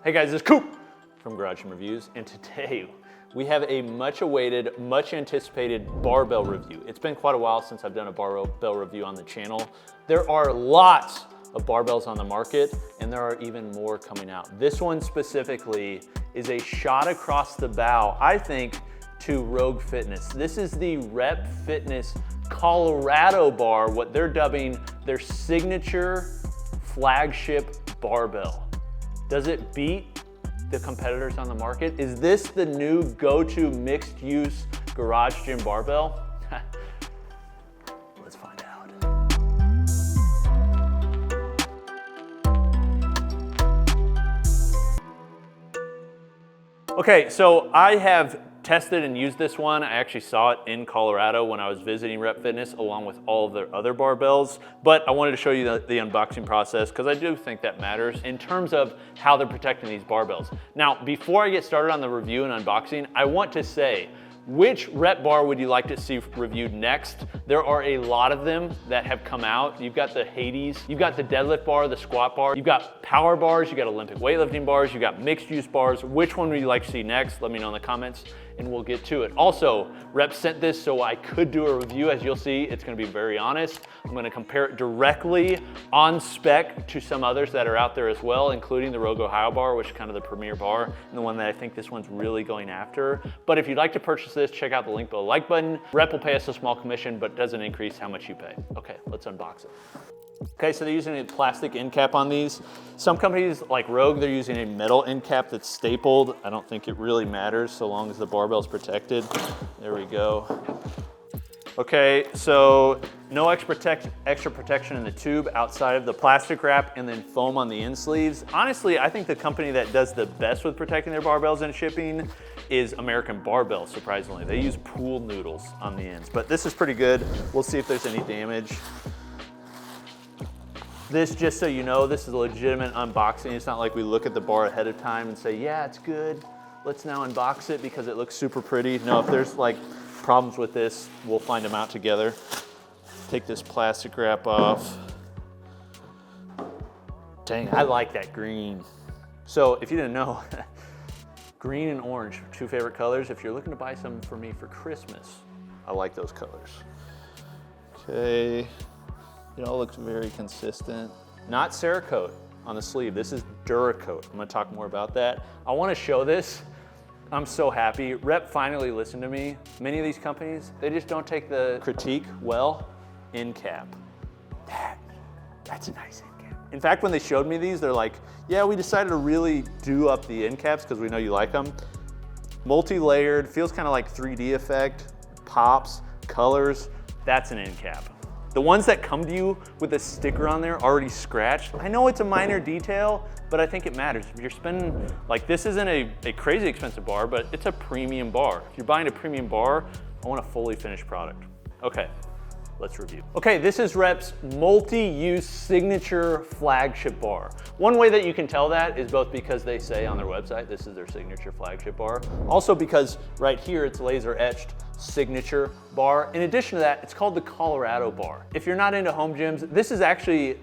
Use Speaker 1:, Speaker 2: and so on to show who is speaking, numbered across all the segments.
Speaker 1: Hey guys, this is Coop from Garage Gym Reviews, and today we have a much awaited, much anticipated barbell review. It's been quite a while since I've done a barbell review on the channel. There are lots of barbells on the market, and there are even more coming out. This one specifically is a shot across the bow, I think, to Rogue Fitness. This is the Rep Fitness Colorado bar, what they're dubbing their signature flagship barbell. Does it beat the competitors on the market? Is this the new go-to mixed use garage gym barbell? Let's find out. Okay, so I have tested and used this one. I actually saw it in Colorado when I was visiting Rep Fitness along with all of their other barbells, but I wanted to show you the unboxing process because I do think that matters in terms of how they're protecting these barbells. Now, before I get started on the review and unboxing, I want to say, which Rep bar would you like to see reviewed next? There are a lot of them that have come out. You've got the Hades, you've got the deadlift bar, the squat bar, you've got power bars, you've got Olympic weightlifting bars, you've got mixed use bars. Which one would you like to see next? Let me know in the comments and we'll get to it. Also, Rep sent this so I could do a review. As you'll see, it's gonna be very honest. I'm gonna compare it directly on spec to some others that are out there as well, including the Rogue Ohio bar, which is kind of the premier bar, and the one that I think this one's really going after. But if you'd like to purchase this, check out the link below the like button. Rep will pay us a small commission, but doesn't increase how much you pay. Okay, let's unbox it. Okay, so they're using a plastic end cap on these. Some companies like Rogue, they're using a metal end cap that's stapled. I don't think it really matters so long as the barbell's protected. There we go. Okay, so no extra protection in the tube outside of the plastic wrap and then foam on the end sleeves. Honestly, I think the company that does the best with protecting their barbells and shipping is American Barbell, surprisingly. They use pool noodles on the ends, but this is pretty good. We'll see if there's any damage. This, just so you know, this is a legitimate unboxing. It's not like we look at the bar ahead of time and say, yeah, it's good. Let's now unbox it because it looks super pretty. No, if there's like problems with this, we'll find them out together. Take this plastic wrap off. Dang, I like that green. So if you didn't know, green and orange, two favorite colors. If you're looking to buy some for me for Christmas, I like those colors. Okay. It all looks very consistent. Not Cerakote on the sleeve. This is Duracoat. I'm gonna talk more about that. I wanna show this. I'm so happy. Rep finally listened to me. Many of these companies, they just don't take the critique well. End cap. That's a nice end cap. In fact, when they showed me these, they're like, yeah, we decided to really do up the end caps because we know you like them. Multi-layered, feels kind of like 3D effect, pops, colors. That's an end cap. The ones that come to you with a sticker on there already scratched, I know it's a minor detail, but I think it matters. If you're spending, like this isn't a crazy expensive bar, but it's a premium bar. If you're buying a premium bar, I want a fully finished product. Okay, let's review. Okay, this is Rep's multi-use signature flagship bar. One way that you can tell that is both because they say on their website, this is their signature flagship bar. Also because right here, it's laser etched signature bar. In addition to that, it's called the Colorado bar. If you're not into home gyms, this is actually,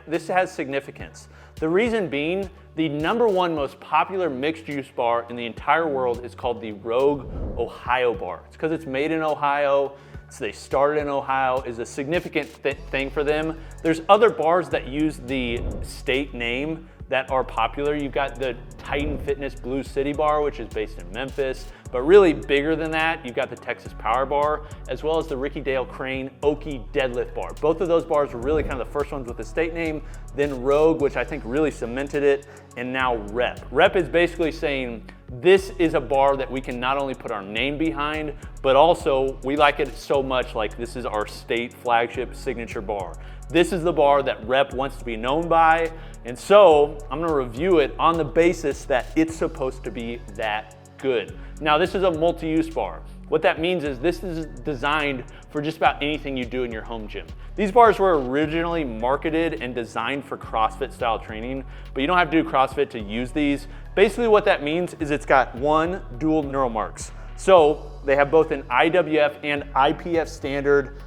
Speaker 1: this has significance. The reason being, the #1 most popular mixed use bar in the entire world is called the Rogue Ohio bar. It's because it's made in Ohio. So they started in Ohio, is a significant thing for them. There's other bars that use the state name that are popular. You've got the Titan Fitness Blue City bar, which is based in Memphis, but really bigger than that, you've got the Texas Power bar, as well as the Ricky Dale Crane Oki Deadlift bar. Both of those bars were really kind of the first ones with the state name, then Rogue, which I think really cemented it, and now Rep. Rep is basically saying, this is a bar that we can not only put our name behind, but also we like it so much, like this is our state flagship signature bar. This is the bar that Rep wants to be known by, and so I'm gonna review it on the basis that it's supposed to be that good. Now, this is a multi-use bar. What that means is this is designed for just about anything you do in your home gym. These bars were originally marketed and designed for CrossFit style training, but you don't have to do CrossFit to use these. Basically what that means is it's got one dual neural marks. So they have both an IWF and IPF standard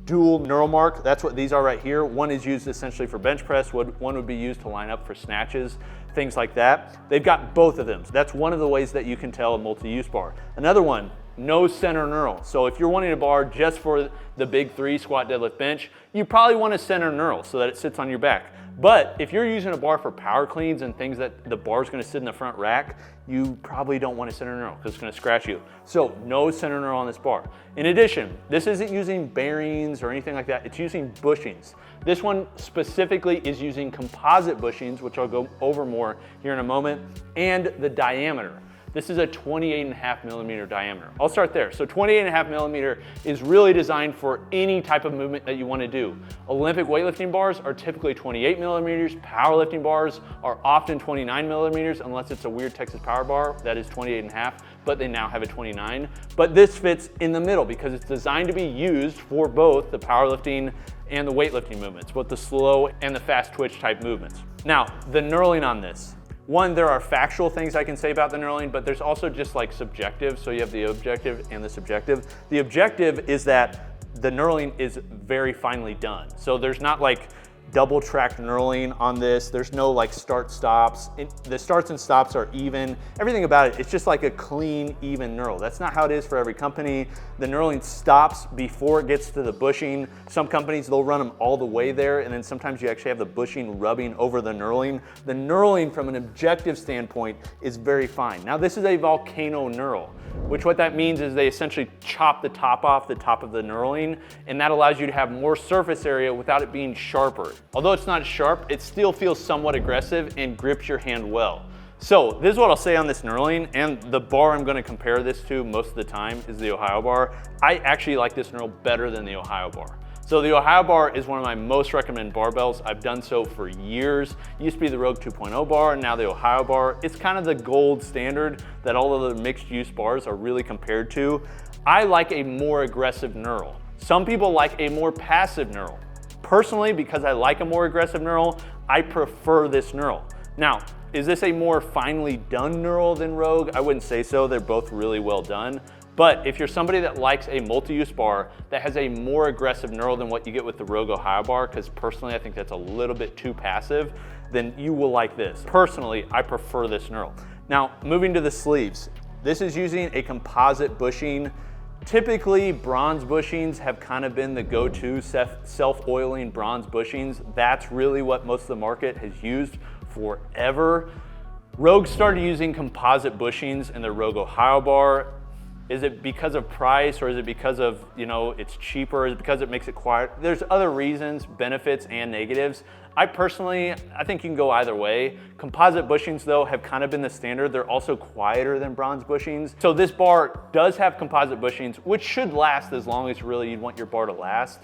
Speaker 1: dual neural mark. That's what these are right here. One is used essentially for bench press, one would be used to line up for snatches. things like that. They've got both of them. So that's one of the ways that you can tell a multi-use bar. Another one, no center knurl. So if you're wanting a bar just for the big three, squat, deadlift, bench, you probably want a center knurl so that it sits on your back. But if you're using a bar for power cleans and things that the bar's gonna sit in the front rack, you probably don't want a center knurl because it's gonna scratch you. So no center knurl on this bar. In addition, this isn't using bearings or anything like that, it's using bushings. This one specifically is using composite bushings, which I'll go over more here in a moment, and the diameter. This is a 28.5 millimeter diameter. I'll start there. So 28.5 millimeter is really designed for any type of movement that you want to do. Olympic weightlifting bars are typically 28 millimeters. Powerlifting bars are often 29 millimeters, unless it's a weird Texas power bar that is 28.5, but they now have a 29. But this fits in the middle because it's designed to be used for both the powerlifting and the weightlifting movements, both the slow and the fast twitch type movements. Now, the knurling on this. One, there are factual things I can say about the knurling, but there's also just like subjective. So you have the objective and the subjective. The objective is that the knurling is very finely done. So there's not like double track knurling on this. There's no like start stops. The starts and stops are even. Everything about it, it's just like a clean, even knurl. That's not how it is for every company. The knurling stops before it gets to the bushing. Some companies, they'll run them all the way there, and then sometimes you actually have the bushing rubbing over the knurling. The knurling from an objective standpoint is very fine. Now this is a volcano knurl, which what that means is they essentially chop the top off the top of the knurling, and that allows you to have more surface area without it being sharper. Although it's not sharp, it still feels somewhat aggressive and grips your hand well. So this is what I'll say on this knurling, and the bar I'm gonna compare this to most of the time is the Ohio bar. I actually like this knurl better than the Ohio bar. So the Ohio bar is one of my most recommended barbells. I've done so for years. It used to be the Rogue 2.0 bar, and now the Ohio bar. It's kind of the gold standard that all of the mixed use bars are really compared to. I like a more aggressive knurl. Some people like a more passive knurl. Personally, because I like a more aggressive knurl, I prefer this knurl. Now, is this a more finely done knurl than Rogue? I wouldn't say so. They're both really well done. But if you're somebody that likes a multi-use bar that has a more aggressive knurl than what you get with the Rogue Ohio bar, because personally I think that's a little bit too passive, then you will like this. Personally, I prefer this knurl. Now, moving to the sleeves. This is using a composite bushing. Typically, bronze bushings have kind of been the go-to self-oiling bronze bushings. That's really what most of the market has used forever. Rogue started using composite bushings in the Rogue Ohio bar. Is it because of price, or is it because of, it's cheaper? Is it because it makes it quiet? There's other reasons, benefits and negatives. I think you can go either way. Composite bushings though have kind of been the standard. They're also quieter than bronze bushings. So this bar does have composite bushings, which should last as long as really you'd want your bar to last.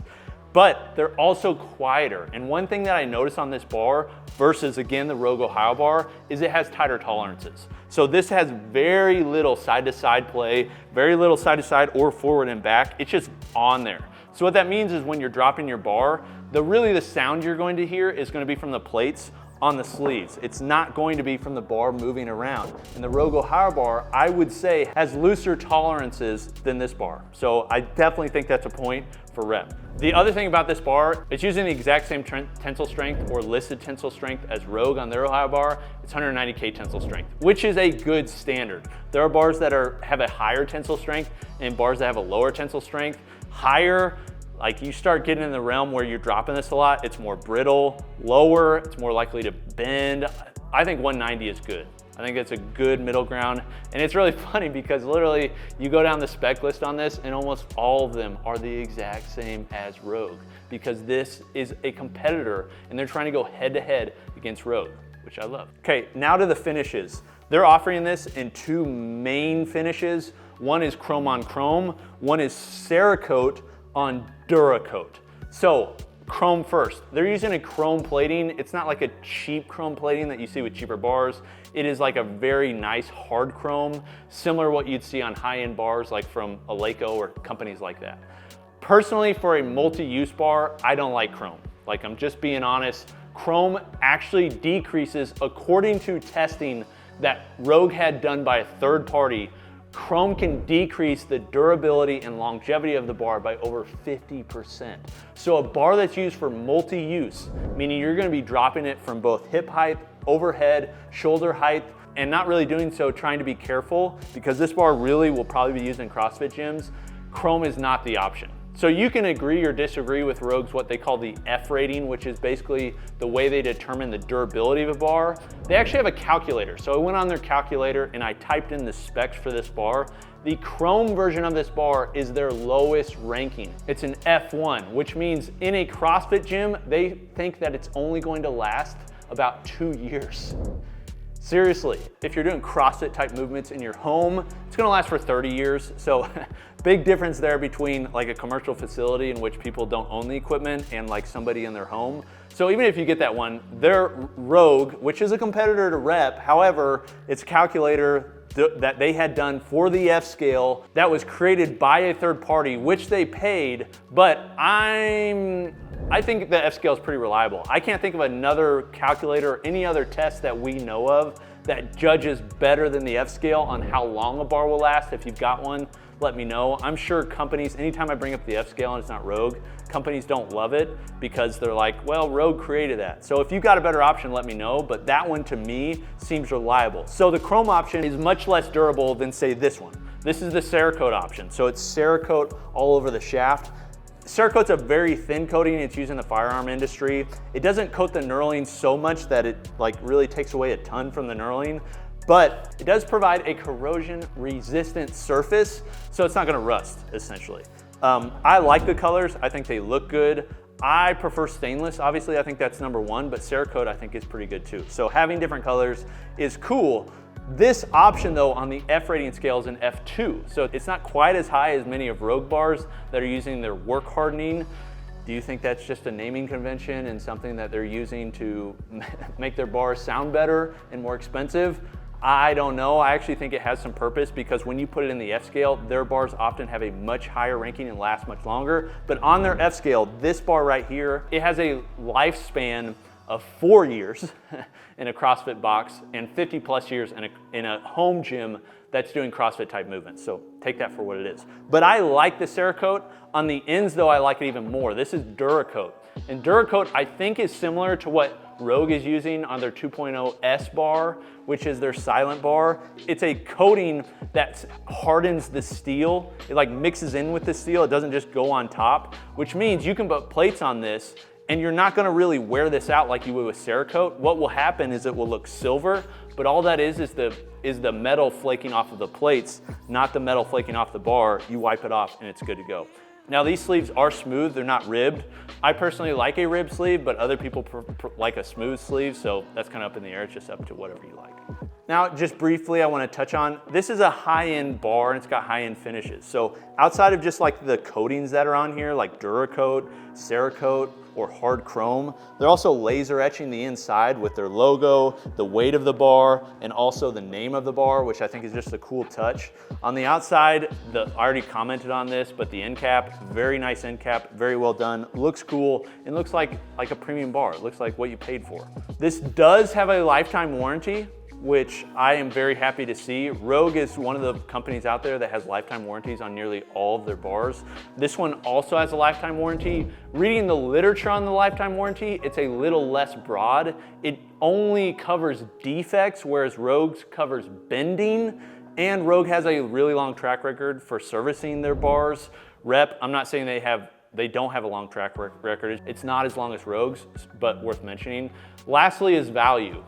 Speaker 1: But they're also quieter. And one thing that I noticed on this bar versus again the Rogue Ohio bar is it has tighter tolerances. So this has very little side-to-side play, very little side-to-side or forward and back. It's just on there. So what that means is when you're dropping your bar, the sound you're going to hear is going to be from the plates on the sleeves. It's not going to be from the bar moving around. And the Rogue Ohio bar, I would say, has looser tolerances than this bar. So I definitely think that's a point for rep. The other thing about this bar, it's using the exact same tensile strength or listed tensile strength as Rogue on their Ohio bar. It's 190K tensile strength, which is a good standard. There are bars that have a higher tensile strength and bars that have a lower tensile strength. Higher, like you start getting in the realm where you're dropping this a lot, it's more brittle. Lower, it's more likely to bend. I think 190 is good. I think it's a good middle ground. And it's really funny because literally you go down the spec list on this and almost all of them are the exact same as Rogue because this is a competitor and they're trying to go head to head against Rogue, which I love. Okay, now to the finishes. They're offering this in two main finishes. One is chrome on chrome, one is Cerakote on Duracoat. So chrome first. They're using a chrome plating. It's not like a cheap chrome plating that you see with cheaper bars. It is like a very nice hard chrome, similar to what you'd see on high-end bars like from Eleiko or companies like that. Personally, for a multi-use bar, I don't like chrome. Like, I'm just being honest. Chrome actually decreases, according to testing that Rogue had done by a third party, chrome can decrease the durability and longevity of the bar by over 50%. So a bar that's used for multi-use, meaning you're gonna be dropping it from both hip height overhead, shoulder height, and not really doing so trying to be careful, because this bar really will probably be used in CrossFit gyms. Chrome is not the option. So you can agree or disagree with Rogue's what they call the F rating, which is basically the way they determine the durability of a bar. They actually have a calculator. So I went on their calculator and I typed in the specs for this bar. The Chrome version of this bar is their lowest ranking. It's an F1, which means in a CrossFit gym, they think that it's only going to last about 2 years. Seriously, if you're doing CrossFit type movements in your home, it's gonna last for 30 years. So big difference there between like a commercial facility in which people don't own the equipment and like somebody in their home. So even if you get that one, their Rogue, which is a competitor to Rep, however, it's a calculator that they had done for the F scale that was created by a third party, which they paid, but I think the F scale is pretty reliable. I can't think of another calculator or any other test that we know of that judges better than the F scale on how long a bar will last. If you've got one, let me know. I'm sure companies, anytime I bring up the F scale and it's not Rogue, companies don't love it because they're like, well, Rogue created that. So if you've got a better option, let me know, but that one to me seems reliable. So the Chrome option is much less durable than say this one. This is the Cerakote option. So it's Cerakote all over the shaft. Cerakote's a very thin coating. It's used in the firearm industry. It doesn't coat the knurling so much that it like really takes away a ton from the knurling, but it does provide a corrosion resistant surface, so it's not gonna rust essentially. I like the colors. I think they look good. I prefer stainless. Obviously, I think that's number one, but Cerakote I think is pretty good too. So having different colors is cool. This option though on the F rating scale is an F2. So it's not quite as high as many of Rogue bars that are using their work hardening. Do you think that's just a naming convention and something that they're using to make their bars sound better and more expensive? I don't know. I actually think it has some purpose because when you put it in the F scale, their bars often have a much higher ranking and last much longer. But on their F scale, this bar right here, it has a lifespan of 4 years in a CrossFit box and 50 plus years in a home gym that's doing CrossFit type movements. So take that for what it is. But I like the Cerakote. On the ends though, I like it even more. This is Duracoat. And Duracoat I think is similar to what Rogue is using on their 2.0 S bar, which is their silent bar. It's a coating that hardens the steel. It like mixes in with the steel. It doesn't just go on top, which means you can put plates on this and you're not gonna really wear this out like you would with Cerakote. What will happen is it will look silver, but all that is the metal flaking off of the plates, not the metal flaking off the bar. You wipe it off and it's good to go. Now these sleeves are smooth, they're not ribbed. I personally like a ribbed sleeve, but other people like a smooth sleeve, so that's kind of up in the air. It's just up to whatever you like. Now, just briefly, I want to touch on, this is a high-end bar and it's got high-end finishes. So outside of just like the coatings that are on here, like Duracoat, Cerakote, or hard chrome, they're also laser etching the inside with their logo, the weight of the bar, and also the name of the bar, which I think is just a cool touch. On the outside, I already commented on this, but the end cap, very nice end cap, very well done, looks cool, and looks like a premium bar. It looks like what you paid for. This does have a lifetime warranty, which I am very happy to see. Rogue is one of the companies out there that has lifetime warranties on nearly all of their bars. This one also has a lifetime warranty. Reading the literature on the lifetime warranty, it's a little less broad. It only covers defects, whereas Rogue's covers bending, and Rogue has a really long track record for servicing their bars. Rep, I'm not saying they don't have a long track record. It's not as long as Rogue's, but worth mentioning. Lastly is value.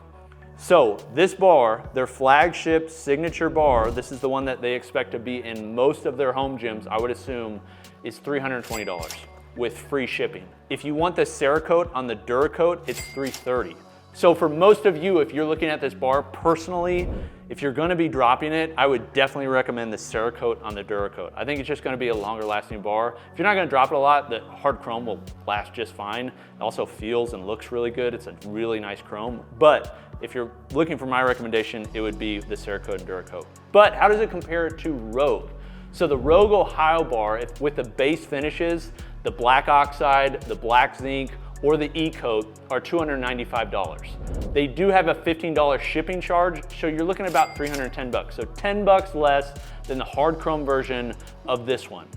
Speaker 1: So this bar, their flagship signature bar, this is the one that they expect to be in most of their home gyms, I would assume, is $320 with free shipping. If you want the Cerakote on the Duracoat, it's $330. So for most of you, if you're looking at this bar personally, if you're gonna be dropping it, I would definitely recommend the Cerakote on the Duracoat. I think it's just gonna be a longer lasting bar. If you're not gonna drop it a lot, the hard chrome will last just fine. It also feels and looks really good. It's a really nice chrome. But if you're looking for my recommendation, it would be the Cerakote and Duracoat. But how does it compare to Rogue? So the Rogue Ohio bar, with the base finishes, the black oxide, the black zinc, or the E-coat are $295. They do have a $15 shipping charge, so you're looking at about 310 bucks. So 10 bucks less than the hard chrome version of this one.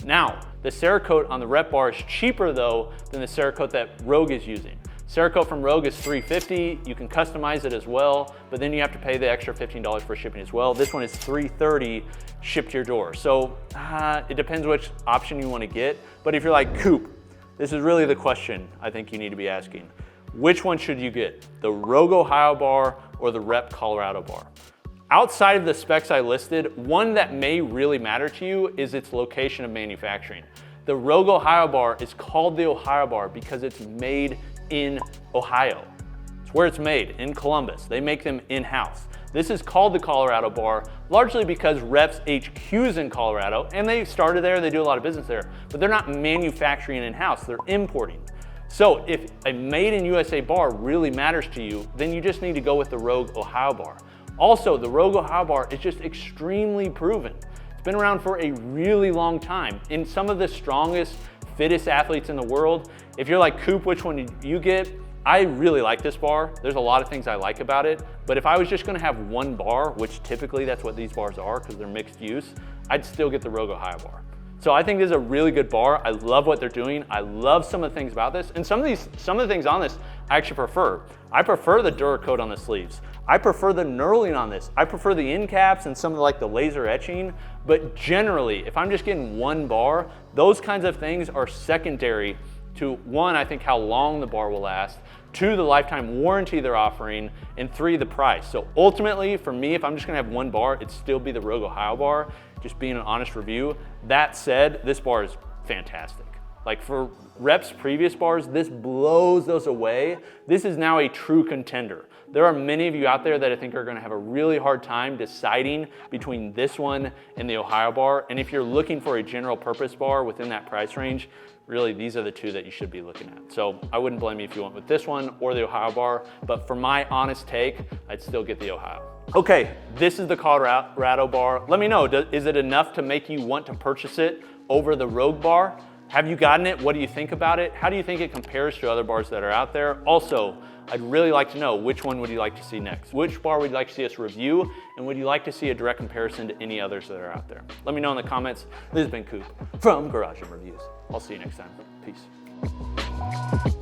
Speaker 1: Now, the Cerakote on the Rep bar is cheaper though than the Cerakote that Rogue is using. Cerakote from Rogue is $350. You can customize it as well, but then you have to pay the extra $15 for shipping as well. This one is $330 shipped to your door. So it depends which option you want to get. But if you're like Coop, this is really the question I think you need to be asking. Which one should you get? The Rogue Ohio bar or the Rep Colorado bar? Outside of the specs I listed, one that may really matter to you is its location of manufacturing. The Rogue Ohio bar is called the Ohio bar because it's made in Ohio. It's where it's made, in Columbus. They make them in-house. This is called the Colorado bar, largely because Rep's HQ's in Colorado, and they started there, they do a lot of business there, but they're not manufacturing in-house, they're importing. So if a made in USA bar really matters to you, then you just need to go with the Rogue Ohio bar. Also, the Rogue Ohio bar is just extremely proven. It's been around for a really long time. In some of the strongest, fittest athletes in the world, if you're like Coop, which one did you get? I really like this bar. There's a lot of things I like about it, but if I was just gonna have one bar, which typically that's what these bars are because they're mixed use, I'd still get the Rogue Ohio bar. So I think this is a really good bar. I love what they're doing. I love some of the things about this. And some of the things on this I actually prefer. I prefer the Duracoat on the sleeves. I prefer the knurling on this. I prefer the end caps and some of the laser etching. But generally, if I'm just getting one bar, those kinds of things are secondary to one, I think how long the bar will last, two, the lifetime warranty they're offering, and three, the price. So ultimately, for me, if I'm just gonna have one bar, it'd still be the Rogue Ohio bar, just being an honest review. That said, this bar is fantastic. Like for Rep's previous bars, this blows those away. This is now a true contender. There are many of you out there that I think are gonna have a really hard time deciding between this one and the Ohio bar. And if you're looking for a general purpose bar within that price range, really these are the two that you should be looking at. So I wouldn't blame you if you went with this one or the Ohio bar, but for my honest take, I'd still get the Ohio. Okay, this is the Colorado bar. Let me know, is it enough to make you want to purchase it over the Rogue bar? Have you gotten it? What do you think about it? How do you think it compares to other bars that are out there? Also, I'd really like to know which one would you like to see next? Which bar would you like to see us review? And would you like to see a direct comparison to any others that are out there? Let me know in the comments. This has been Coop from Garage Gym Reviews. I'll see you next time. Peace.